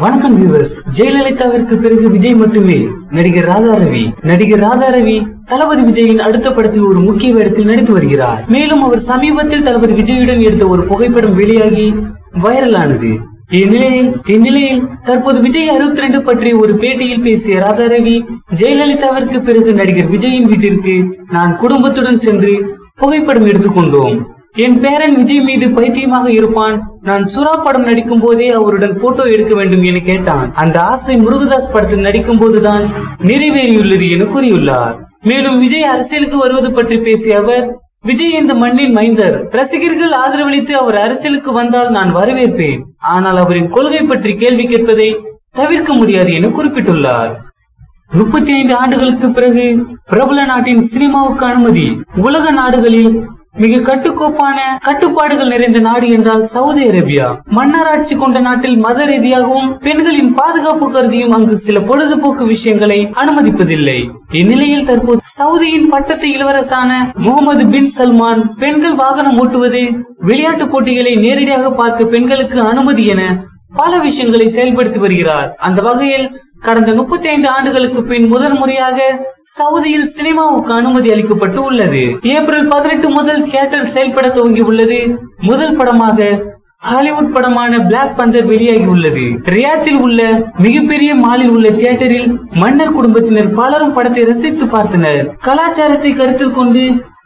வணக்கம் வியூவர்ஸ். ஜெயலலிதாவிற்கு பிறகு விஜய் மட்டுமே நடிகர் ராதாரவி தளபதி விஜயின் அடுத்த படத்தில் ஒரு முக்கிய வேடத்தில் நடித்து வருகிறார். மேலும் அவர் சமீபத்தில் தளபதி விஜயுடன் எடுத்த ஒரு புகைப்படம் வெளியாகி வைரலானது. இந்நிலையில் தற்போது விஜய் 62 பற்றி ஒரு பேட்டியில் பேசிய ராதாரவி, ஜெயலலிதாவிற்கு பிறகு நடிகர் விஜயின் வீட்டிற்கு நான் குடும்பத்துடன் சென்று புகைப்படம் எடுத்துக்கொண்டோம். என் பேரன் விஜய் மீது பைத்தியமாக இருப்பான். நான் சுறா படம் நடிக்கும் போதே அவருடன் போட்டோ எடுக்க வேண்டும் என கேட்டான். அந்த ஆசை முருகதாஸ் படத்தில் நடிக்கும் போதுதான் நிறைவேறியுள்ளது என கூறியுள்ளார். மேலும் விஜய் அரசியலுக்கு வருவது பற்றி பேசிய அவர், விஜய் இந்த மண்ணின் மைந்தர். ரசிகர்கள் ஆதரவளித்து அவர் அரசியலுக்கு வந்தால் நான் வரவேற்பேன். ஆனால் அவரின் கொள்கை பற்றி கேள்வி கேட்பதை தவிர்க்க முடியாது என குறிப்பிட்டுள்ளார். 35 ஆண்டுகளுக்கு பிறகு பிரபல நாட்டின் சினிமாவுக்கு அனுமதி. உலக நாடுகளில் மிக கட்டுப்பாடுகள் நிறைந்த நாடு என்றால் சவுதி அரேபியா. மன்னராட்சி கொண்ட நாட்டில் மத ரீதியாகவும் பெண்களின் பாதுகாப்பு கருதியும் அங்கு சில பொழுதுபோக்கு விஷயங்களை அனுமதிப்பதில்லை. இந்நிலையில் தற்போது சவுதியின் பட்டத்து இளவரசான முகமது பின் சல்மான் பெண்கள் வாகனம் ஓட்டுவது, விளையாட்டு போட்டிகளை நேரடியாக பார்க்க பெண்களுக்கு அனுமதி என பல விஷயங்களை செயல்படுத்தி வருகிறார். அந்த வகையில் கடந்த 35 ஆண்டுகளுக்கு பின் முதல் முறையாக சவுதியில் சினிமாவுக்கு அனுமதி அளிக்கப்பட்டு உள்ளது. ஏப்ரல் 18 முதல் தியேட்டர் செயல்பட துவங்கி உள்ளது. முதல் படமாக ஹாலிவுட் படமான பிளாக் பந்தர் வெளியாகி உள்ளது. ரியாத்தில் உள்ள மிகப்பெரிய மாலில் உள்ள தியேட்டரில் மன்னர் குடும்பத்தினர் பலரும் படத்தை ரசித்து பார்த்தனர். கலாச்சாரத்தை கருத்தில் கொண்டு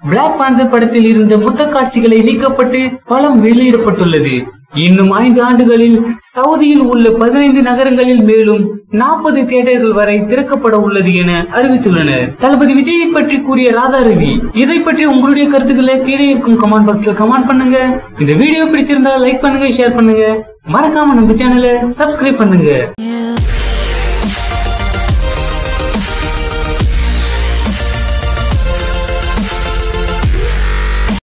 பிளாக் பந்தர் படத்தில் இருந்த முத்த காட்சிகளை நீக்கப்பட்டு படம் வெளியிடப்பட்டுள்ளது. இன்னும் 5 ஆண்டுகளில் சவுதியில் உள்ள 15 நகரங்களில் மேலும் 40 தியேட்டர்கள் வரை திறக்கப்பட உள்ளது என அறிவித்துள்ளனர். தளபதி விஜயை பற்றி கூறிய ராதாரவி, இதை பற்றி உங்களுடைய கருத்துக்களை கீழே இருக்கும் கமெண்ட் பாக்ஸ்ல கமெண்ட் பண்ணுங்க. இந்த வீடியோ பிடிச்சிருந்தா லைக் பண்ணுங்க, ஷேர் பண்ணுங்க. மறக்காம நம்ம சேனலை சப்ஸ்கிரைப் பண்ணுங்க.